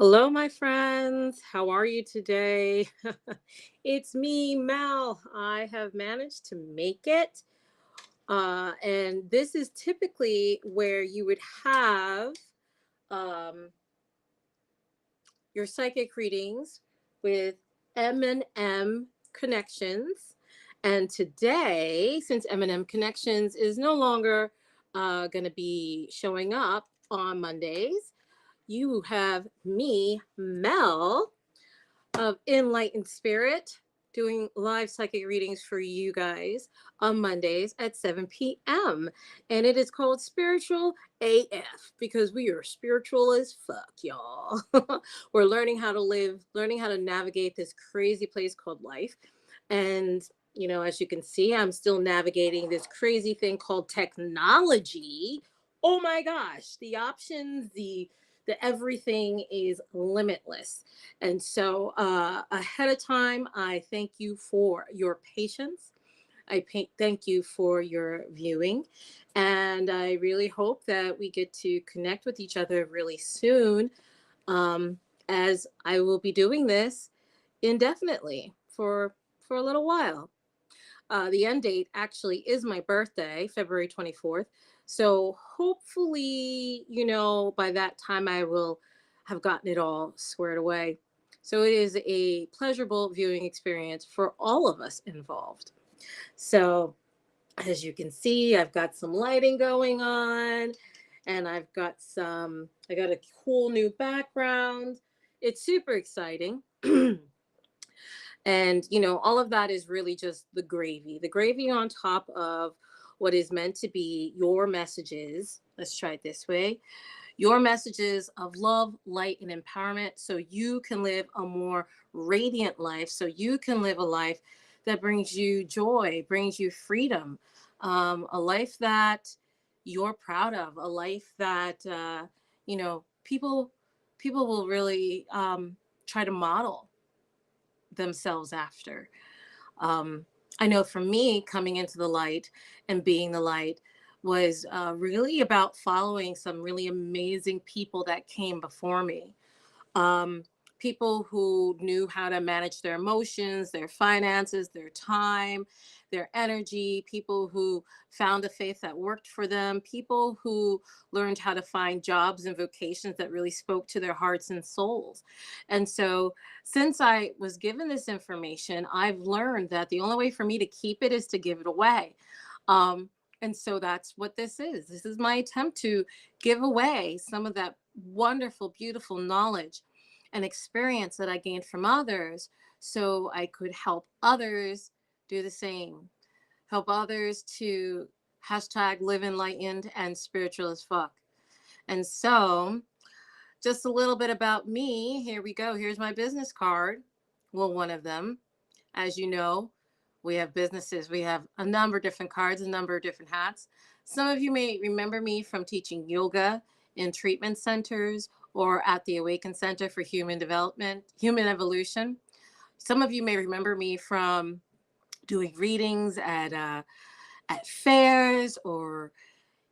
Hello, my friends. How are you today? It's me, Mel. I have managed to make it. And this is typically where you would have um, your psychic readings with M&M Connections. And today, since M&M Connections is no longer going to be showing up on Mondays, you have me, Mel, of Enlightened Spirit, doing live psychic readings for you guys on Mondays at 7 p.m. And it is called Spiritual AF because we are spiritual as fuck, y'all. We're learning how to live, learning how to navigate this crazy place called life. And as you can see, I'm still navigating this crazy thing called technology. Oh my gosh, the options, the everything is limitless. And so, ahead of time, I thank you for your patience. Thank you for your viewing. And I really hope that we get to connect with each other really soon, um, as I will be doing this indefinitely for a little while. The end date actually is my birthday, February 24th. So hopefully, by that time I will have gotten it all squared away. So it is a pleasurable viewing experience for all of us involved. So as you can see, I've got some lighting going on and I got a cool new background. It's super exciting. And, all of that is really just the gravy on top of what is meant to be your messages. Let's try it this way: your messages of love, light, and empowerment so you can live a more radiant life, so you can live a life that brings you joy, brings you freedom, a life that you're proud of, a life that, people will really try to model themselves after. Um, I know for me, coming into the light and being the light was really about following some really amazing people that came before me. Um, People who knew how to manage their emotions, their finances, their time, their energy, people who found a faith that worked for them, people who learned how to find jobs and vocations that really spoke to their hearts and souls. And so, since I was given this information, I've learned that the only way for me to keep it is to give it away. Um, and so that's what this is. This is my attempt to give away some of that wonderful, beautiful knowledge and experience that I gained from others so I could help others do the same. Help others to hashtag live enlightened and spiritual as fuck. And so, just a little bit about me. Here we go. Here's my business card. Well, one of them. As you know, we have businesses. We have a number of different cards, a number of different hats. Some of you may remember me from teaching yoga in treatment centers or at the Awaken Center for Human Development, Human Evolution. Some of you may remember me from doing readings at fairs or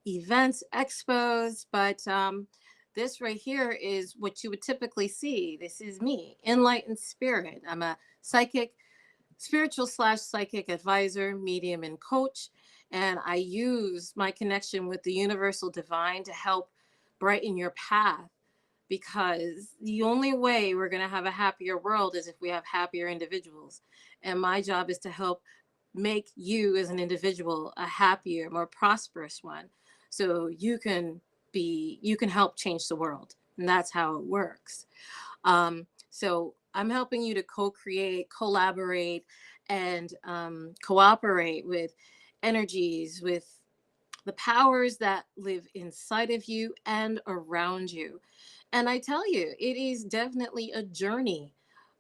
events, expos, but this right here is what you would typically see. This is me, Enlightened Spirit. I'm a psychic, spiritual slash psychic advisor, medium, and coach. And I use my connection with the universal divine to help brighten your path, because the only way we're going to have a happier world is if we have happier individuals. And my job is to help make you as an individual a happier, more prosperous one. So you can help change the world. And that's how it works. So I'm helping you to co-create, collaborate, and cooperate with energies, with the powers that live inside of you and around you. And I tell you, it is definitely a journey,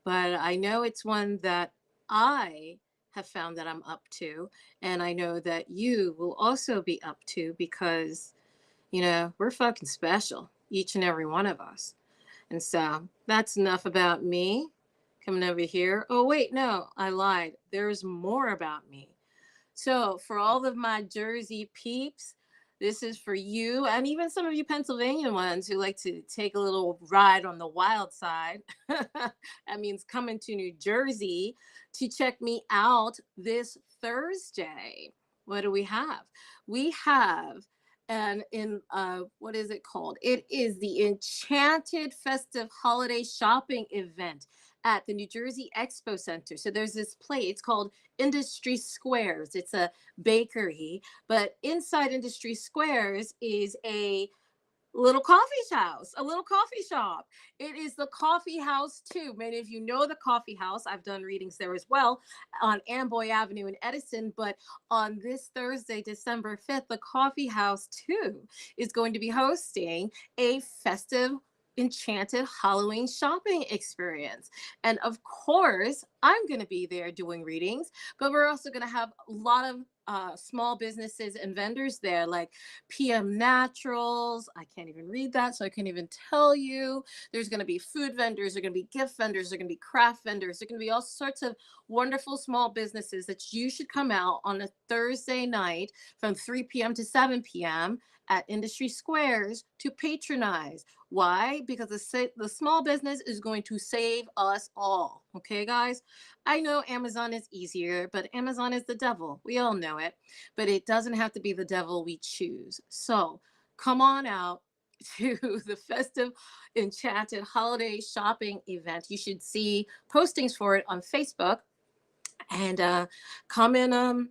but I know it's one that I have found that I'm up to. And I know that you will also be up to because, we're fucking special, each and every one of us. And so that's enough about me. Coming over here. Oh, wait, no, I lied. There's more about me. So, for all of my Jersey peeps, This is for you and even some of you Pennsylvania ones who like to take a little ride on the wild side. That means coming to New Jersey to check me out this Thursday. What do we have? We have and in what is it called? It is the Enchanted Festive Holiday Shopping Event at the New Jersey Expo Center. So there's this place, it's called Industry Squares. It's a bakery, but inside Industry Squares is a little coffee shop. It is the Coffee House too. Many of you know the Coffee House. I've done readings there as well on Amboy Avenue in Edison. But on this Thursday, December 5th, the Coffee House too is going to be hosting a festive enchanted Halloween shopping experience. And of course, I'm going to be there doing readings, but we're also going to have a lot of small businesses and vendors there, like PM Naturals. I can't even read that, so I can't even tell you. There's going to be food vendors, there's going to be gift vendors, there's going to be craft vendors, there's going to be all sorts of wonderful small businesses that you should come out on a Thursday night from 3 p.m. to 7 p.m. at Industry Squares to patronize. Why? Because the small business is going to save us all. Okay, guys? I know Amazon is easier, but Amazon is the devil. We all know it. But it doesn't have to be the devil we choose. So come on out to the festive enchanted holiday shopping event. You should see postings for it on Facebook. And come and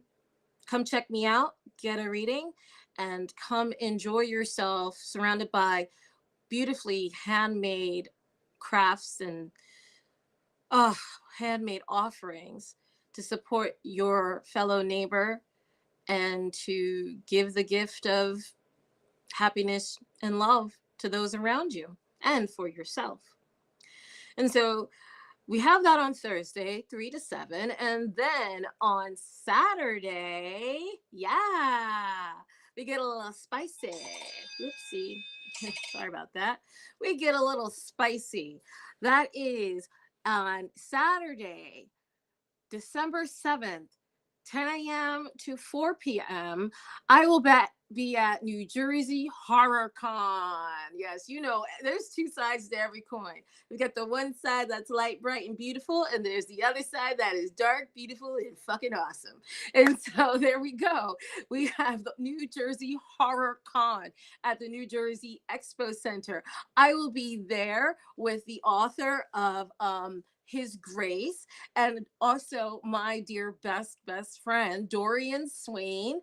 come check me out, get a reading, and come enjoy yourself surrounded by beautifully handmade crafts and uh, handmade offerings to support your fellow neighbor and to give the gift of happiness and love to those around you and for yourself. And so we have that on Thursday, 3 to 7. And then on Saturday, yeah, we get a little spicy. Oopsie. Sorry about that. We get a little spicy. That is on Saturday, December 7th, 10 a.m. to 4 p.m. I will be at New Jersey Horror Con. Yes, you know, there's two sides to every coin. We got the one side that's light, bright, and beautiful, and there's the other side that is dark, beautiful, and fucking awesome. And so there we go. We have the New Jersey Horror Con at the New Jersey Expo Center. I will be there with the author of His Grace, and also my dear best friend Dorian Swain.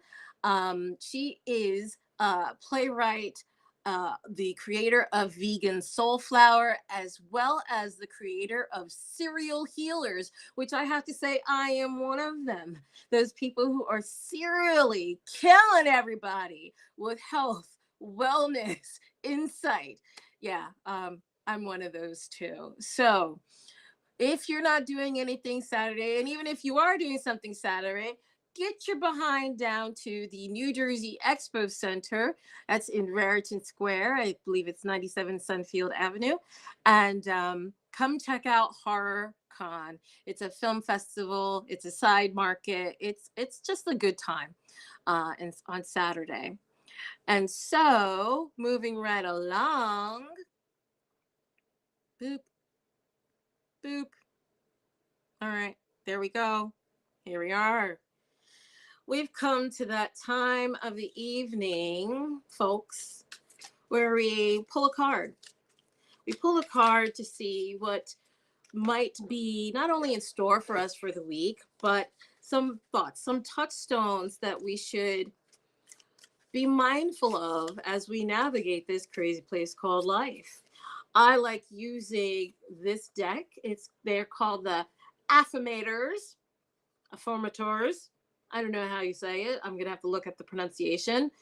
She is a playwright, the creator of Vegan Soulflower, as well as the creator of Serial Healers, which I have to say I am one of them. Those people who are serially killing everybody with health, wellness, insight. Yeah, I'm one of those too. So if you're not doing anything Saturday, and even if you are doing something Saturday, get your behind down to the New Jersey Expo Center. That's in Raritan Square. I believe it's 97 Sunfield Avenue. And come check out Horror Con. It's a film festival. It's a side market. It's just a good time and on Saturday. And so moving right along, boop, boop. All right, there we go. Here we are. We've come to that time of the evening, folks, where we pull a card. We pull a card to see what might be not only in store for us for the week, but some thoughts, some touchstones that we should be mindful of as we navigate this crazy place called life. I like using this deck. They're called the affirmators. I don't know how you say it. I'm going to have to look at the pronunciation,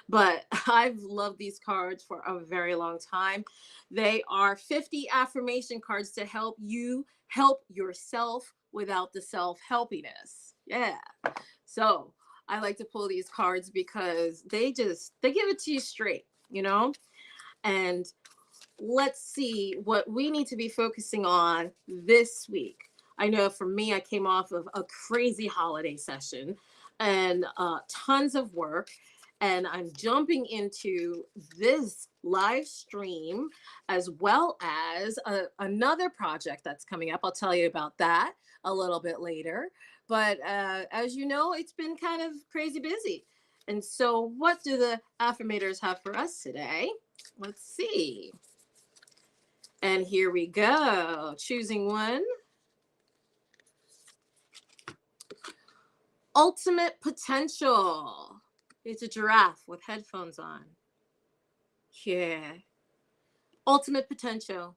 but I've loved these cards for a very long time. They are 50 affirmation cards to help you help yourself without the self-helpiness. Yeah. So I like to pull these cards because they give it to you straight, you know? And let's see what we need to be focusing on this week. I know for me, I came off of a crazy holiday session and tons of work. and I'm jumping into this live stream as well as another project that's coming up. I'll tell you about that a little bit later. But as you know, it's been kind of crazy busy. And so, what do the affirmators have for us today? Let's see. And here we go. Choosing one. Ultimate potential. It's a giraffe with headphones on. Yeah. Ultimate potential.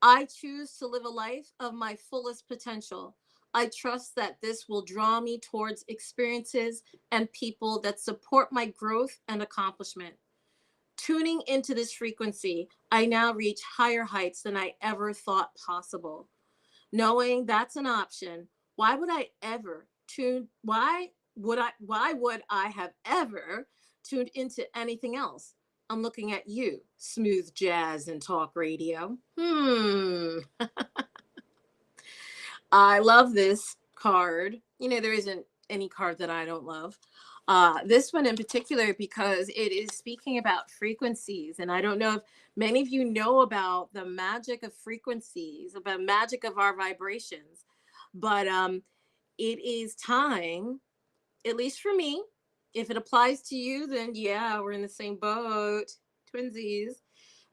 I choose to live a life of my fullest potential. I trust that this will draw me towards experiences and people that support my growth and accomplishment. Tuning into this frequency, I now reach higher heights than I ever thought possible. Knowing that's an option, why would I ever tune why would I have ever tuned into anything else? I'm looking at you, smooth jazz and talk radio. I love this card. You know, there isn't any card that I don't love. This one in particular, because it is speaking about frequencies. And I don't know if many of you know about the magic of frequencies, about magic of our vibrations. But it is time, at least for me. If it applies to you, then yeah, we're in the same boat, twinsies.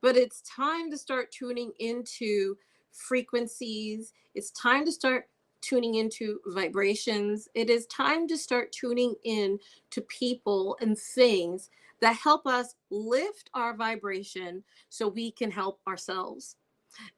But it's time to start tuning into frequencies. It's time to start tuning into vibrations. It is time to start tuning in to people and things that help us lift our vibration so we can help ourselves.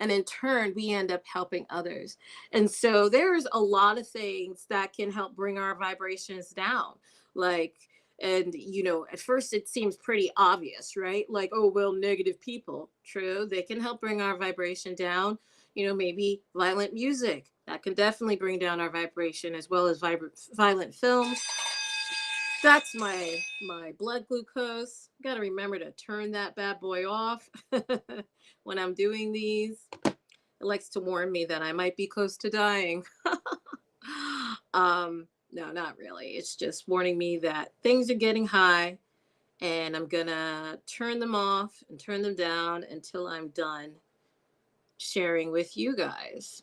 And in turn, we end up helping others. And so there's a lot of things that can help bring our vibrations down. Like, and you know, at first it seems pretty obvious, right? Like, oh, well, negative people. True. They can help bring our vibration down. You know, maybe violent music that can definitely bring down our vibration, as well as violent films. That's my blood glucose. Got to remember to turn that bad boy off when I'm doing these. It likes to warn me that I might be close to dying. No, not really. It's just warning me that things are getting high, and I'm gonna turn them off and turn them down until I'm done sharing with you guys.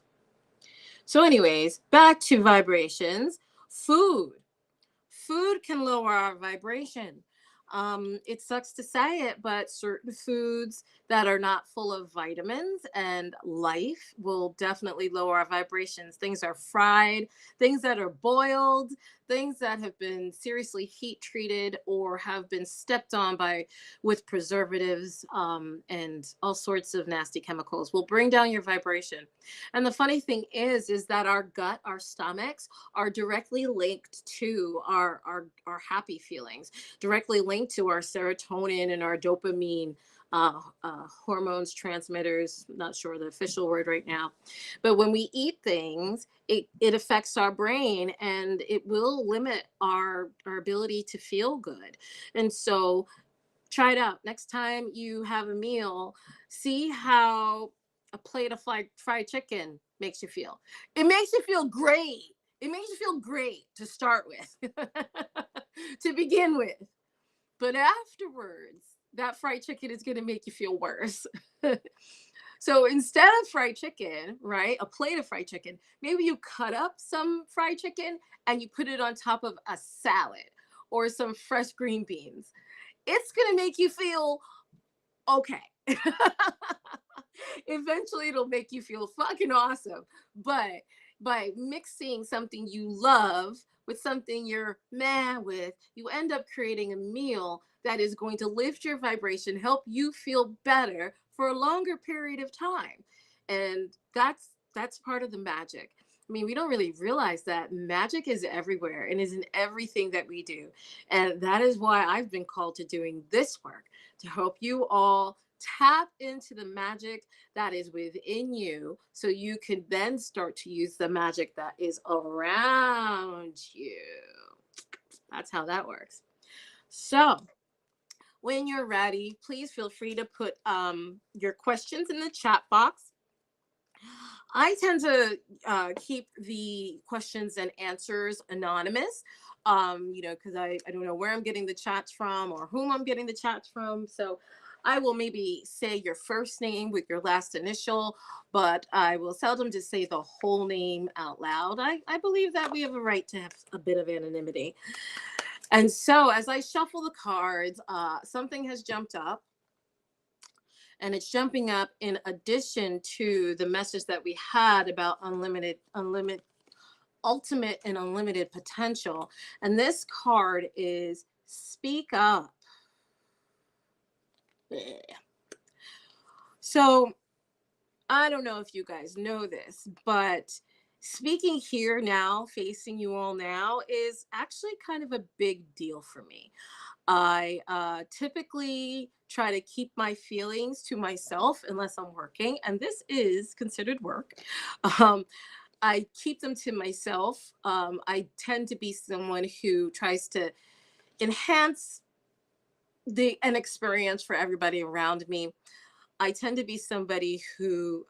So anyways, back to vibrations. Food can lower our vibration. It sucks to say it, but certain foods that are not full of vitamins and life will definitely lower our vibrations. Things are fried, things that are boiled, things that have been seriously heat treated or have been stepped on by with preservatives and all sorts of nasty chemicals will bring down your vibration. And the funny thing is that our gut, our stomachs are directly linked to our happy feelings, directly linked to our serotonin and our dopamine hormones, transmitters. Not sure the official word right now. But when we eat things, it affects our brain, and it will limit our ability to feel good. And so try it out. Next time you have a meal, see how a plate of fried chicken makes you feel. It makes you feel great. It makes you feel great to start with, to begin with. But afterwards, that fried chicken is going to make you feel worse. So instead of fried chicken, right, a plate of fried chicken, maybe you cut up some fried chicken and you put it on top of a salad or some fresh green beans. It's going to make you feel okay. Eventually, it'll make you feel fucking awesome. But by mixing something you love with something you're mad with, you end up creating a meal that is going to lift your vibration, help you feel better for a longer period of time. And that's part of the magic. I mean, we don't really realize that magic is everywhere and is in everything that we do. And that is why I've been called to doing this work, to help you all tap into the magic that is within you so you can then start to use the magic that is around you. That's how that works. So when you're ready, please feel free to put your questions in the chat box. I tend to keep the questions and answers anonymous, because I don't know where I'm getting the chats from or whom I'm getting the chats from. So I will maybe say your first name with your last initial, but I will seldom just say the whole name out loud. I believe that we have a right to have a bit of anonymity. And so as I shuffle the cards, something has jumped up, and it's jumping up in addition to the message that we had about ultimate and unlimited potential. And this card is speak up. So I don't know if you guys know this, but speaking here now, facing you all now, is actually kind of a big deal for me. I typically try to keep my feelings to myself unless I'm working, and this is considered work. Um, I keep them to myself. I tend to be someone who tries to enhance an experience for everybody around me. I tend to be somebody who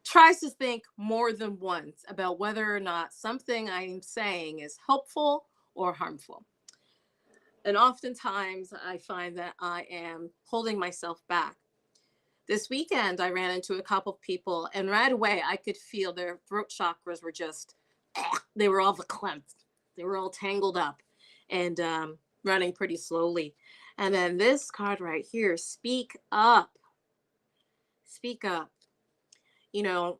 tries to think more than once about whether or not something I'm saying is helpful or harmful. And oftentimes I find that I am holding myself back. This weekend, I ran into a couple of people, and right away I could feel their throat chakras were just, they were all verklempt. They were all tangled up and running pretty slowly. And then this card right here, speak up. Speak up. You know,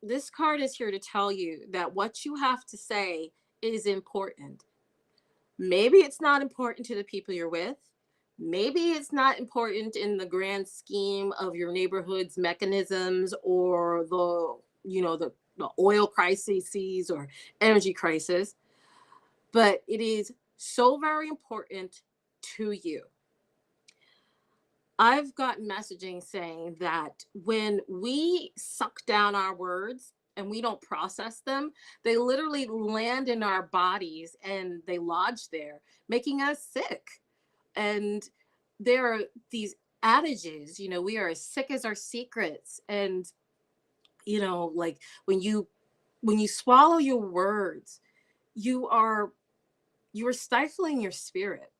this card is here to tell you that what you have to say is important. Maybe it's not important to the people you're with. Maybe it's not important in the grand scheme of your neighborhood's mechanisms or the oil crises or energy crisis, but it is so very important to you. I've gotten messaging saying that when we suck down our words and we don't process them, they literally land in our bodies and they lodge there, making us sick. And there are these adages, we are as sick as our secrets. And, like when you swallow your words, you are you are stifling your spirit.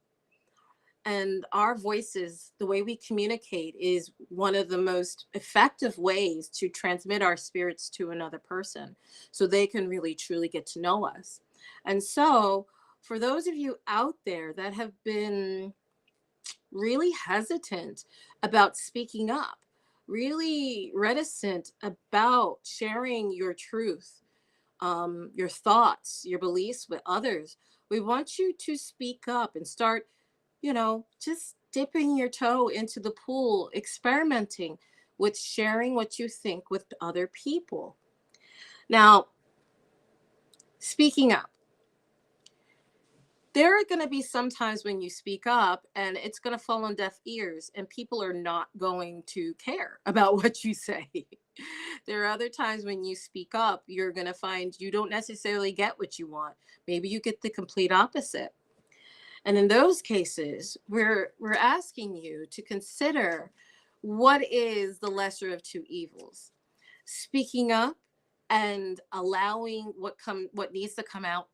And our voices, the way we communicate, is one of the most effective ways to transmit our spirits to another person so they can really truly get to know us. And so, for those of you out there that have been really hesitant about speaking up, really reticent about sharing your truth, your thoughts, your beliefs with others, we want you to speak up and start, just dipping your toe into the pool, experimenting with sharing what you think with other people. Now, speaking up. There are going to be some times when you speak up and it's going to fall on deaf ears and people are not going to care about what you say. There are other times when you speak up, you're going to find you don't necessarily get what you want. Maybe you get the complete opposite. And in those cases, we're asking you to consider what is the lesser of two evils. Speaking up and allowing what needs to come out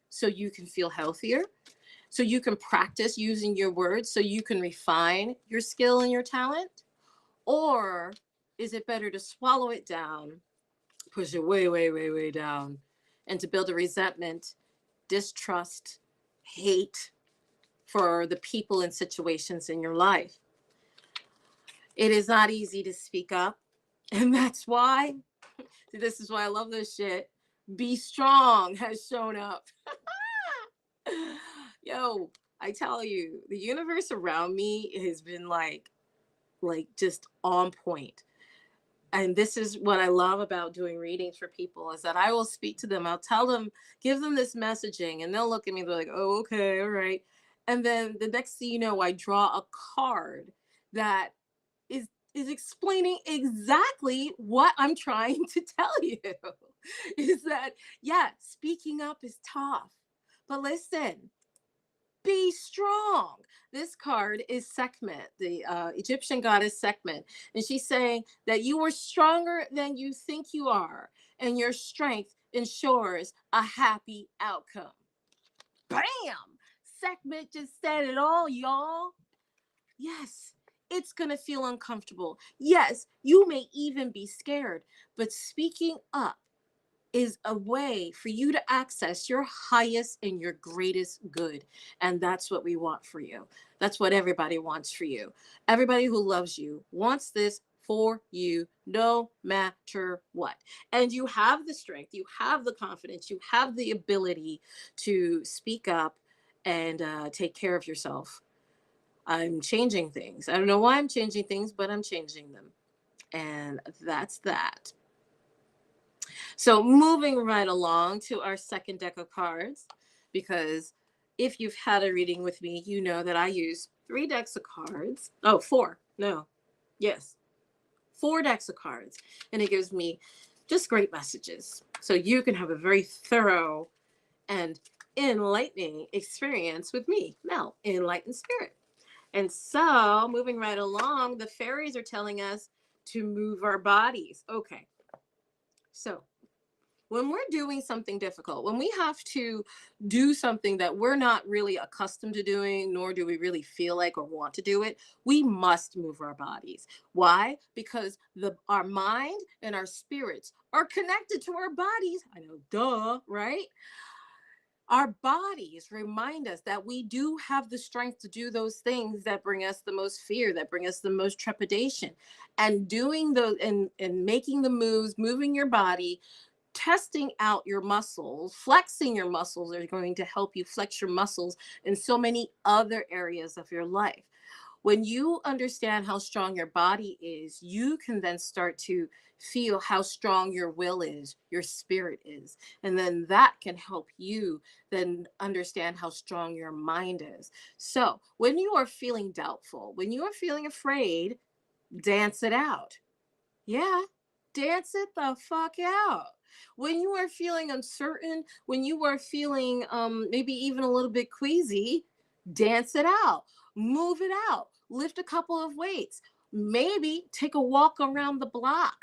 so you can feel healthier, so you can practice using your words, so you can refine your skill and your talent? Or is it better to swallow it down, push it way, way, way, way down, and to build a resentment, distrust, hate for the people and situations in your life? It is not easy to speak up. And that's why, this is why I love this shit. Be Strong has shown up. Yo, I tell you, the universe around me has been like just on point. And this is what I love about doing readings for people, is that I will speak to them. I'll tell them, give them this messaging, and they'll look at me, they're like, oh, okay, all right. And then the next thing you know, I draw a card that is explaining exactly what I'm trying to tell you. Is that, yeah, speaking up is tough. But listen, Be strong. This card is Sekhmet, the Egyptian goddess Sekhmet. And she's saying that you are stronger than you think you are, and your strength ensures a happy outcome. Bam! Sekhmet just said it all, y'all. Yes, it's going to feel uncomfortable. Yes, you may even be scared, but speaking up is a way for you to access your highest and your greatest good. And that's what we want for you. That's what everybody wants for you. Everybody who loves you wants this for you, no matter what. And you have the strength, you have the confidence, you have the ability to speak up and take care of yourself. I'm changing things. I don't know why I'm changing things, but I'm changing them. And that's that. So moving right along to our second deck of cards, because if you've had a reading with me, you know that I use 3 decks of cards. Oh, 4. No. Yes. 4 decks of cards. And it gives me just great messages. So you can have a very thorough and enlightening experience with me, Mel, Enlightened Spirit. And so moving right along, the fairies are telling us to move our bodies. Okay. So when we're doing something difficult, when we have to do something that we're not really accustomed to doing, nor do we really feel like or want to do it, we must move our bodies. Why? Because our mind and our spirits are connected to our bodies. I know, duh, right? Our bodies remind us that we do have the strength to do those things that bring us the most fear, that bring us the most trepidation. And doing those and making the moves, moving your body, testing out your muscles, flexing your muscles are going to help you flex your muscles in so many other areas of your life. When you understand how strong your body is, you can then start to feel how strong your will is, your spirit is. And then that can help you then understand how strong your mind is. So when you are feeling doubtful, when you are feeling afraid, dance it out. Yeah, dance it the fuck out. When you are feeling uncertain, when you are feeling maybe even a little bit queasy, dance it out. Move it out. Lift a couple of weights. Maybe take a walk around the block.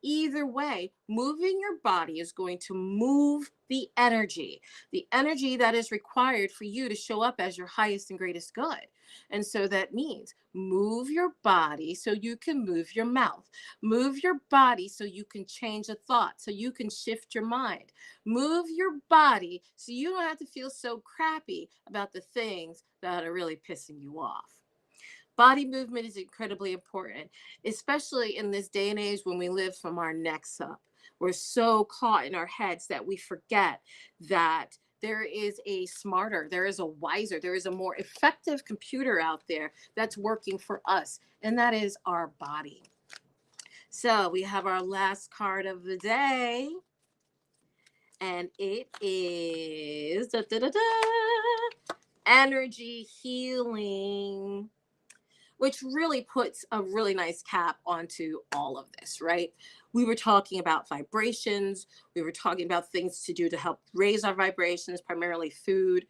Either way, moving your body is going to move the energy that is required for you to show up as your highest and greatest good. And so that means move your body so you can move your mouth. Move your body so you can change a thought, so you can shift your mind. Move your body so you don't have to feel so crappy about the things that are really pissing you off. Body movement is incredibly important, especially in this day and age when we live from our necks up. We're so caught in our heads that we forget that there is a smarter, there is a wiser, there is a more effective computer out there that's working for us, and that is our body. So we have our last card of the day, and it is da, da, da, da, energy healing, which really puts a really nice cap onto all of this, right? We were talking about vibrations. We were talking about things to do to help raise our vibrations, primarily food,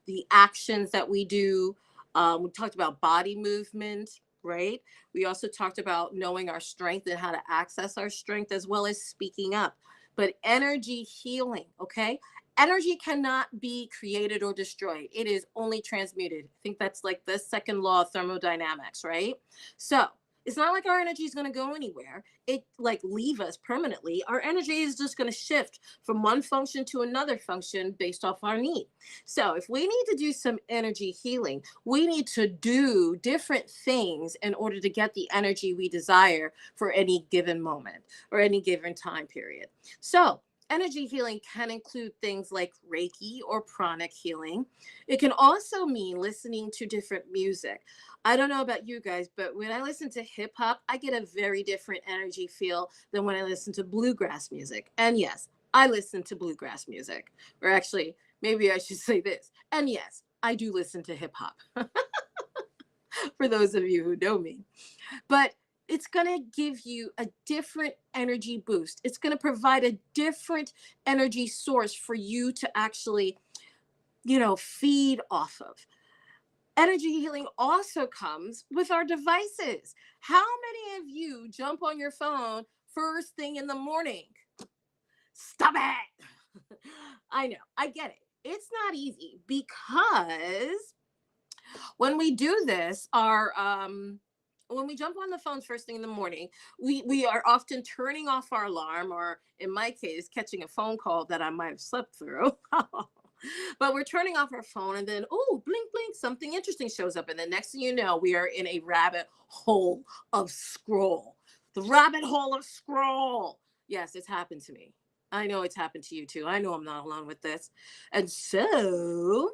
the actions that we do. We talked about body movement, right? We also talked about knowing our strength and how to access our strength, as well as speaking up. But energy healing, okay? Energy cannot be created or destroyed. It is only transmuted. I think that's like the second law of thermodynamics, right? So it's not like our energy is going to go anywhere. It like leave us permanently. Our energy is just going to shift from one function to another function based off our need. So if we need to do some energy healing, we need to do different things in order to get the energy we desire for any given moment or any given time period. So energy healing can include things like Reiki or pranic healing. It can also mean listening to different music. I don't know about you guys, but when I listen to hip hop, I get a very different energy feel than when I listen to bluegrass music. And yes, I listen to bluegrass music. Or actually, maybe I should say this. And yes, I do listen to hip hop. For those of you who know me. But it's going to give you a different energy boost. It's going to provide a different energy source for you to actually, feed off of. Energy healing also comes with our devices. How many of you jump on your phone first thing in the morning? Stop it. I know, I get it. It's not easy because when we do this, our when we jump on the phones first thing in the morning, we are often turning off our alarm, or in my case, catching a phone call that I might have slept through. But we're turning off our phone, and then, oh, blink, blink, something interesting shows up. And the next thing you know, we are in a rabbit hole of scroll. The rabbit hole of scroll. Yes, it's happened to me. I know it's happened to you too. I know I'm not alone with this. And so,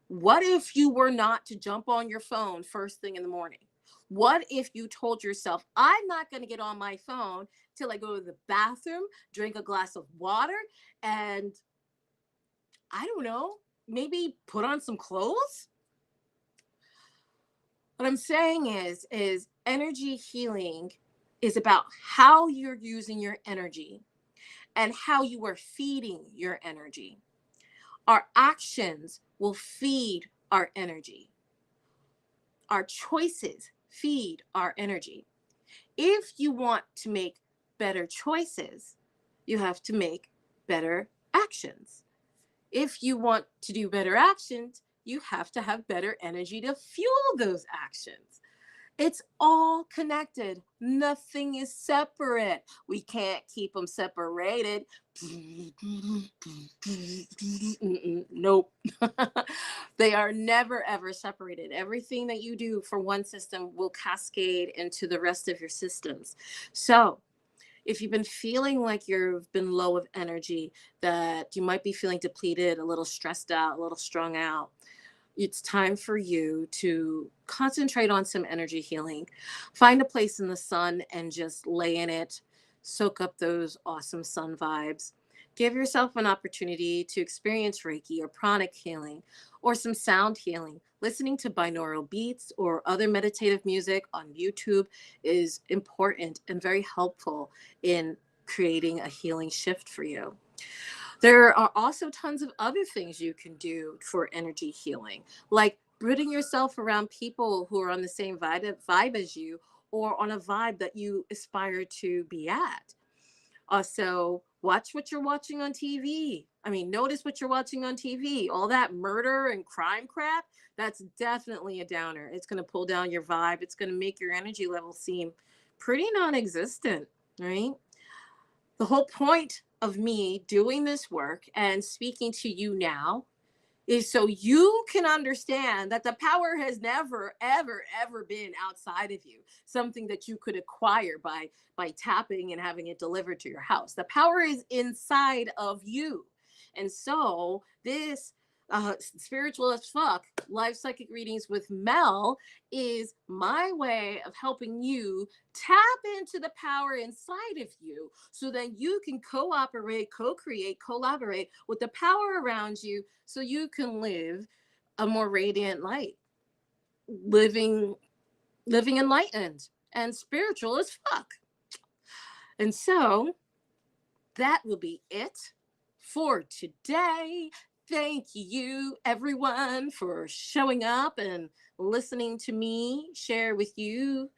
what if you were not to jump on your phone first thing in the morning? What if you told yourself, I'm not going to get on my phone till I go to the bathroom, drink a glass of water, and I don't know, maybe put on some clothes? What I'm saying is energy healing is about how you're using your energy and how you are feeding your energy. Our actions will feed our energy. Our choices feed our energy. If you want to make better choices, you have to make better actions. If you want to do better actions, you have to have better energy to fuel those actions. It's all connected. Nothing is separate. We can't keep them separated. Nope. They are never, ever separated. Everything that you do for one system will cascade into the rest of your systems. So, if you've been feeling like you've been low of energy, that you might be feeling depleted, a little stressed out, a little strung out, it's time for you to concentrate on some energy healing. Find a place in the sun and just lay in it. Soak up those awesome sun vibes. Give yourself an opportunity to experience Reiki or pranic healing or some sound healing. Listening to binaural beats or other meditative music on YouTube is important and very helpful in creating a healing shift for you. There are also tons of other things you can do for energy healing, like putting yourself around people who are on the same vibe as you, or on a vibe that you aspire to be at. Also, watch what you're watching on TV. I mean, notice what you're watching on TV. All that murder and crime crap, that's definitely a downer. It's going to pull down your vibe. It's going to make your energy level seem pretty non existent, right? The whole point of me doing this work and speaking to you now is so you can understand that the power has never, ever, ever been outside of you, something that you could acquire by tapping and having it delivered to your house. The power is inside of you. And so this spiritual as fuck life psychic readings with Mel is my way of helping you tap into the power inside of you so that you can cooperate, co-create, collaborate with the power around you so you can live a more radiant light, living enlightened and spiritual as fuck. And so that will be it for today. Thank you, everyone, for showing up and listening to me share with you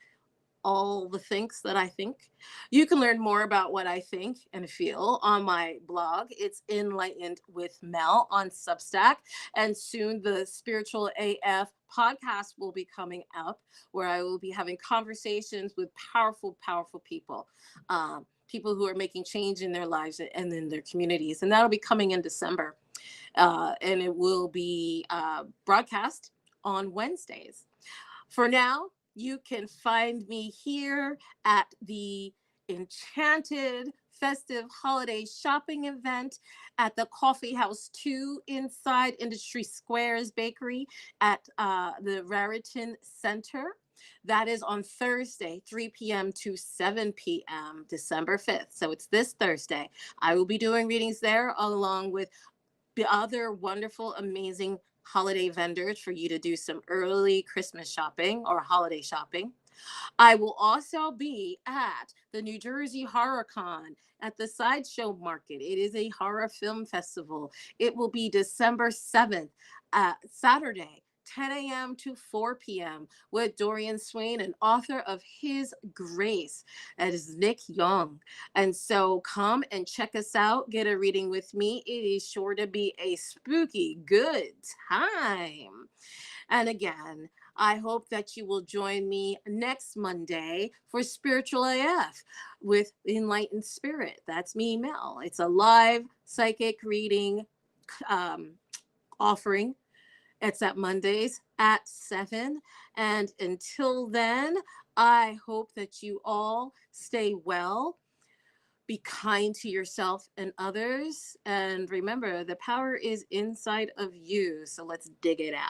all the things that I think. You can learn more about what I think and feel on my blog. It's In-Lightened with Mel on Substack. And soon the Spiritual AF podcast will be coming up, where I will be having conversations with powerful, powerful people. People who are making change in their lives and in their communities. And that'll be coming in December. And it will be broadcast on Wednesdays. For now, you can find me here at the Enchanted Festive Holiday Shopping Event at the Coffee House 2 inside Industry Squares Bakery at the Raritan Center. That is on Thursday, 3 p.m. to 7 p.m., December 5th. So it's this Thursday. I will be doing readings there along with the other wonderful, amazing holiday vendors for you to do some early Christmas shopping or holiday shopping. I will also be at the New Jersey Horror Con at the Sideshow Market. It is a horror film festival. It will be December 7th, Saturday, 10 a.m. to 4 p.m. with Dorian Swain, an author of His Grace. That is Nick Young. And so come and check us out. Get a reading with me. It is sure to be a spooky good time. And again, I hope that you will join me next Monday for Spiritual AF with Enlightened Spirit. That's me, Mel. It's a live psychic reading um, offering. It's at Mondays at 7. And until then, I hope that you all stay well, be kind to yourself and others. And remember, the power is inside of you. So let's dig it out.